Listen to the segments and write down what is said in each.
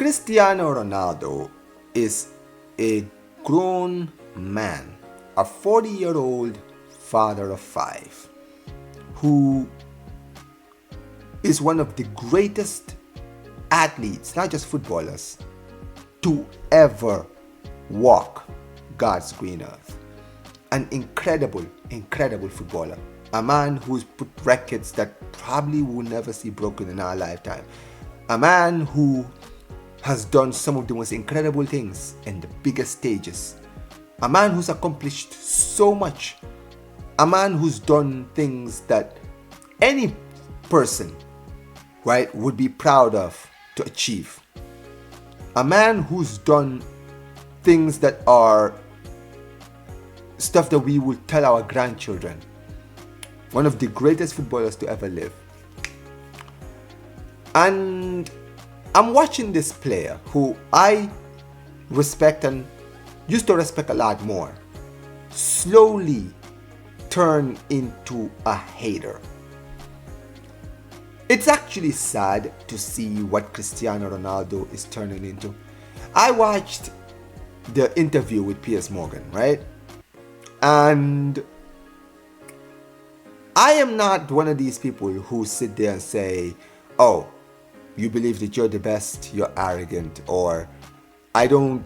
Cristiano Ronaldo is a grown man, a 40-year-old father of five, who is one of the greatest athletes, not just footballers, to ever walk God's green earth. An incredible, incredible footballer. A man who's put records that probably we'll never see broken in our lifetime. A man who has done some of the most incredible things in the biggest stages. A man who's accomplished so much. A man who's done things that any person, right, would be proud of to achieve. A man who's done things that are stuff that we will tell our grandchildren. One of the greatest footballers to ever live. And I'm watching this player who I respect and used to respect a lot more, slowly turn into a hater. It's actually sad to see what Cristiano Ronaldo is turning into. I watched the interview with Piers Morgan, right? And I am not one of these people who sit there and say, oh, you believe that you're the best, you're arrogant, or I don't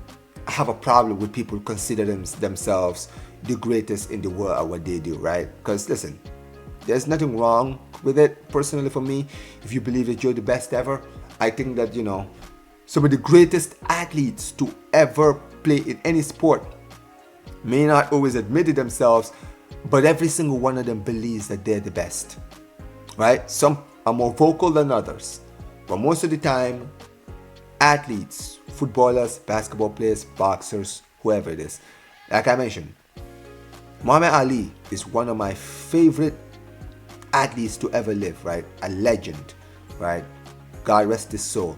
have a problem with people considering themselves the greatest in the world at what they do, right? Because listen, there's nothing wrong with it personally for me. If you believe that you're the best ever, I think that, you know, some of the greatest athletes to ever play in any sport may not always admit it themselves, but every single one of them believes that they're the best, right? Some are more vocal than others, but most of the time, athletes, footballers, basketball players, boxers, whoever it is, like I mentioned, Muhammad Ali is one of my favorite athletes to ever live, right? A legend, right? God rest his soul.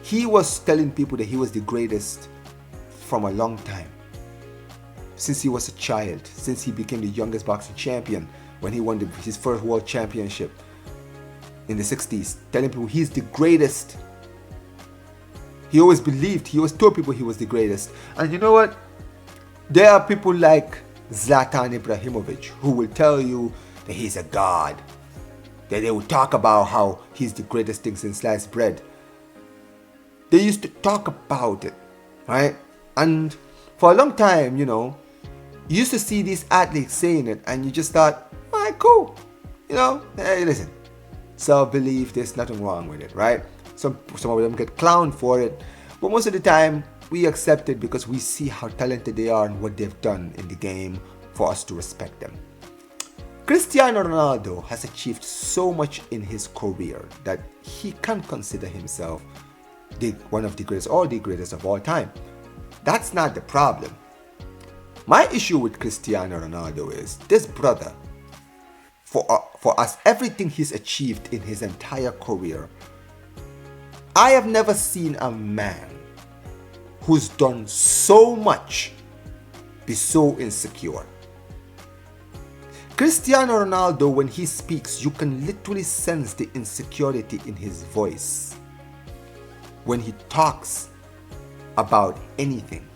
He was telling people that he was the greatest from a long time. Since he was a child, since he became the youngest boxing champion when he won his first world championship in the 60s, telling people he's the greatest. He always believed, he always told people he was the greatest. And you know what? There are people like Zlatan Ibrahimovic who will tell you that he's a god. That they will talk about how he's the greatest thing since sliced bread. They used to talk about it, right? And for a long time, you know, you used to see these athletes saying it and you just thought, alright, cool. You know, hey, listen, self-belief, there's nothing wrong with it, right? Some of them get clowned for it, but most of the time we accept it because we see how talented they are and what they've done in the game for us to respect them. Cristiano Ronaldo has achieved so much in his career that he can consider himself one of the greatest or the greatest of all time. That's not the problem. My issue with Cristiano Ronaldo is this brother, for us, everything he's achieved in his entire career, I have never seen a man who's done so much be so insecure. Cristiano Ronaldo, when he speaks, you can literally sense the insecurity in his voice when he talks about anything.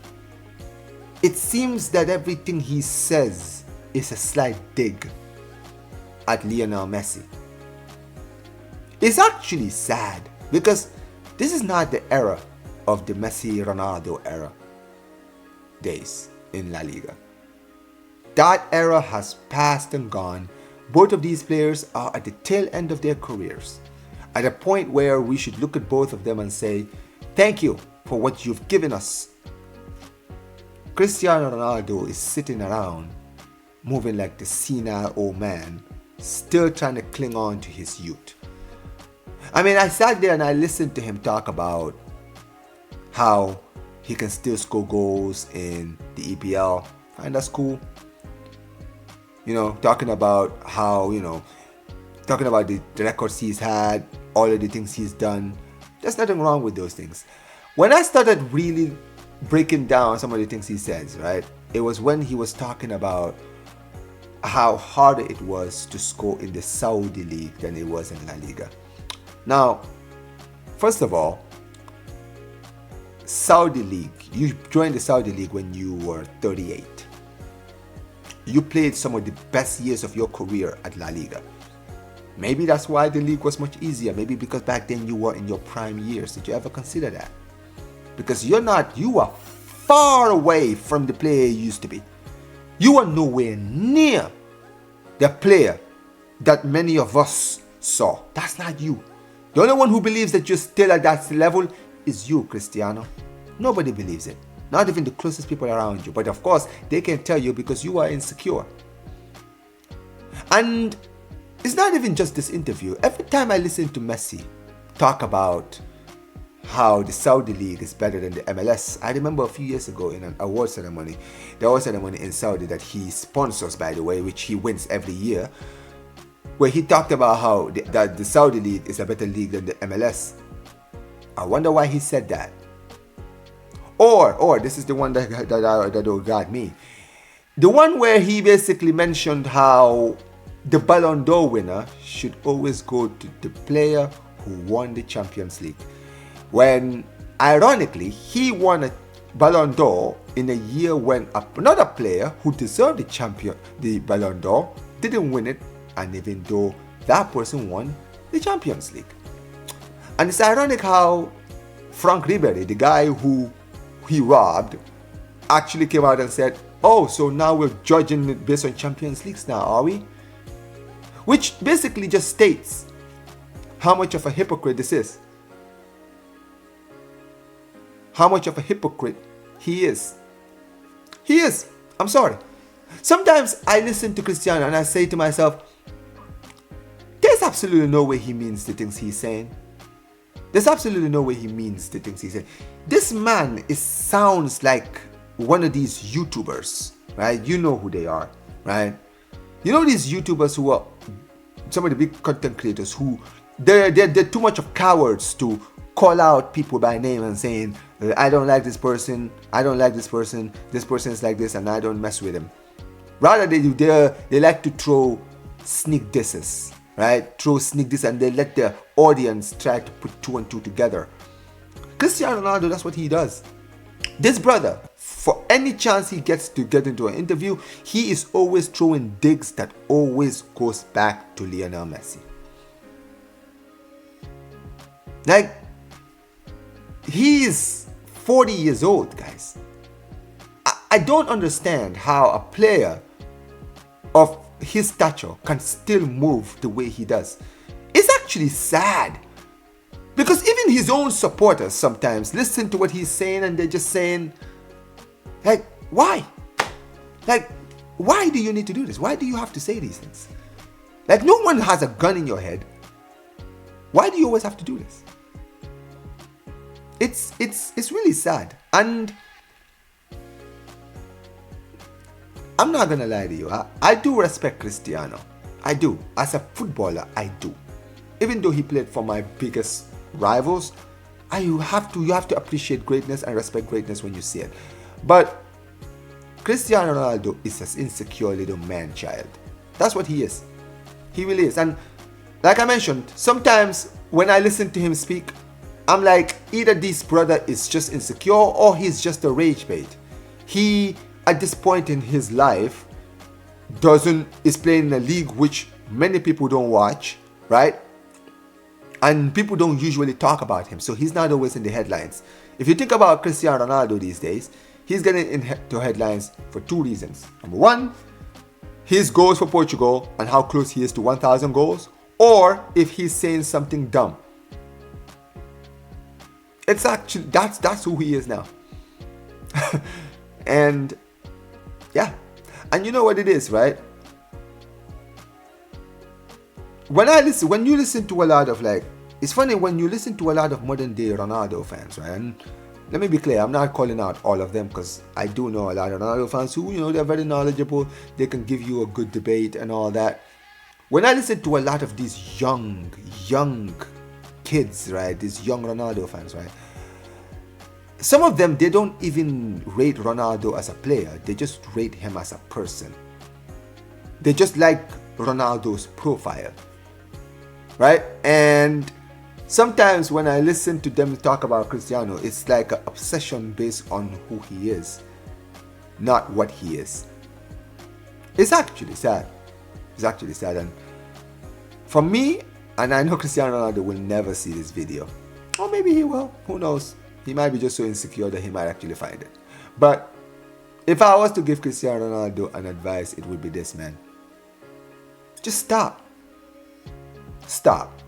It seems that everything he says is a slight dig at Lionel Messi. It's actually sad because this is not the era of the Messi-Ronaldo era days in La Liga. That era has passed and gone. Both of these players are at the tail end of their careers, at a point where we should look at both of them and say, thank you for what you've given us. Cristiano Ronaldo is sitting around, moving like the senile old man, still trying to cling on to his youth. I mean, I sat there and I listened to him talk about how he can still score goals in the EPL, and that's cool. You know, talking about how, you know, talking about the records he's had, all of the things he's done. There's nothing wrong with those things. When I started really breaking down some of the things he says, right, it was when he was talking about how harder it was to score in the Saudi League than it was in La Liga. Now, first of all, Saudi League. You joined the Saudi League when you were 38. You played some of the best years of your career at La Liga. Maybe that's why the league was much easier. Maybe because back then you were in your prime years. Did you ever consider that? Because you are far away from the player you used to be. You are nowhere near the player that many of us saw. That's not you. The only one who believes that you're still at that level is you, Cristiano. Nobody believes it. Not even the closest people around you. But of course, they can tell you because you are insecure. And it's not even just this interview. Every time I listen to Messi talk about how the Saudi League is better than the MLS, I remember a few years ago in an award ceremony, the award ceremony in Saudi that he sponsors, by the way, which he wins every year, where he talked about how that the Saudi League is a better league than the MLS. I wonder why he said that. Or this is the one that got me. The one where he basically mentioned how the Ballon d'Or winner should always go to the player who won the Champions League. When, ironically, he won a Ballon d'Or in a year when another player who deserved the Ballon d'Or didn't win it, and even though that person won the Champions League. And it's ironic how Frank Ribery, the guy who he robbed, actually came out and said, oh, so now we're judging it based on Champions Leagues now, are we? Which basically just states how much of a hypocrite this is. How much of a hypocrite he is. He is. I'm sorry. Sometimes I listen to Cristiano and I say to myself, there's absolutely no way he means the things he's saying. There's absolutely no way he means the things he's saying. This man sounds like one of these YouTubers, right? You know who they are, right? You know these YouTubers who are some of the big content creators who they're too much of cowards to call out people by name and saying, I don't like this person, I don't like this person is like this and I don't mess with him. Rather they like to throw sneak disses, right? Throw sneak diss and they let their audience try to put two and two together. Cristiano Ronaldo, that's what he does. This brother, for any chance he gets to get into an interview, he is always throwing digs that always goes back to Lionel Messi. Like, he is 40 years old, guys. I don't understand how a player of his stature can still move the way he does. It's actually sad. Because even his own supporters sometimes listen to what he's saying and they're just saying, like, why? Like, why do you need to do this? Why do you have to say these things? Like, no one has a gun in your head. Why do you always have to do this? It's really sad. And I'm not gonna lie to you. I do respect Cristiano. I do. As a footballer, I do. Even though he played for my biggest rivals, you have to appreciate greatness and respect greatness when you see it. But Cristiano Ronaldo is an insecure little man-child. That's what he is. He really is. And like I mentioned, sometimes when I listen to him speak, I'm like, either this brother is just insecure or he's just a rage bait. He, at this point in his life, is playing in a league which many people don't watch, right? And people don't usually talk about him, so he's not always in the headlines. If you think about Cristiano Ronaldo these days, he's getting into headlines for two reasons. Number one, his goals for Portugal and how close he is to 1,000 goals, or if he's saying something dumb. It's actually, that's who he is now. And yeah, and you know what it is, right? When you listen to a lot of, like, it's funny when you listen to a lot of modern day Ronaldo fans, right? And let me be clear, I'm not calling out all of them because I do know a lot of Ronaldo fans who, you know, they're very knowledgeable. They can give you a good debate and all that. When I listen to a lot of these young kids, right? These young Ronaldo fans, right? Some of them, they don't even rate Ronaldo as a player. They just rate him as a person. They just like Ronaldo's profile, right? And Sometimes when I listen to them talk about Cristiano, it's like an obsession based on who he is, not what he is. It's actually sad. It's actually sad. And for me, and I know Cristiano Ronaldo will never see this video. Or maybe he will. Who knows? He might be just so insecure that he might actually find it. But if I was to give Cristiano Ronaldo an advice, it would be this, man. Just stop. Stop.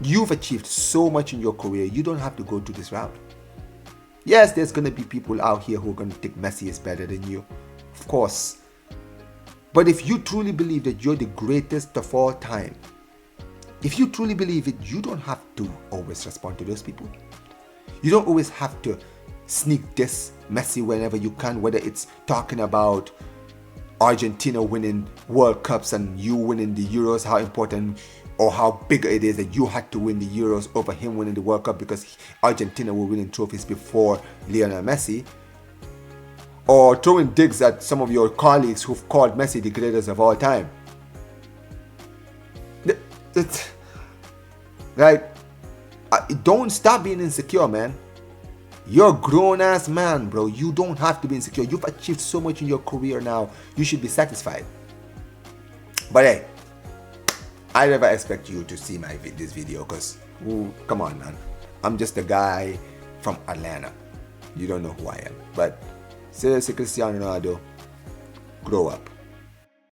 You've achieved so much in your career. You don't have to go to this route. Yes, there's going to be people out here who are going to think Messi is better than you. Of course. But if you truly believe that you're the greatest of all time, if you truly believe it, you don't have to always respond to those people. You don't always have to sneak diss Messi whenever you can, whether it's talking about Argentina winning World Cups and you winning the Euros, how important or how big it is that you had to win the Euros over him winning the World Cup because Argentina were winning trophies before Lionel Messi. Or throwing digs at some of your colleagues who've called Messi the greatest of all time. Like, don't stop being insecure, man. You're a grown-ass man, bro. You don't have to be insecure. You've achieved so much in your career now. You should be satisfied. But hey, I never expect you to see this video because, come on, man. I'm just a guy from Atlanta. You don't know who I am. But seriously, Cristiano Ronaldo, grow up.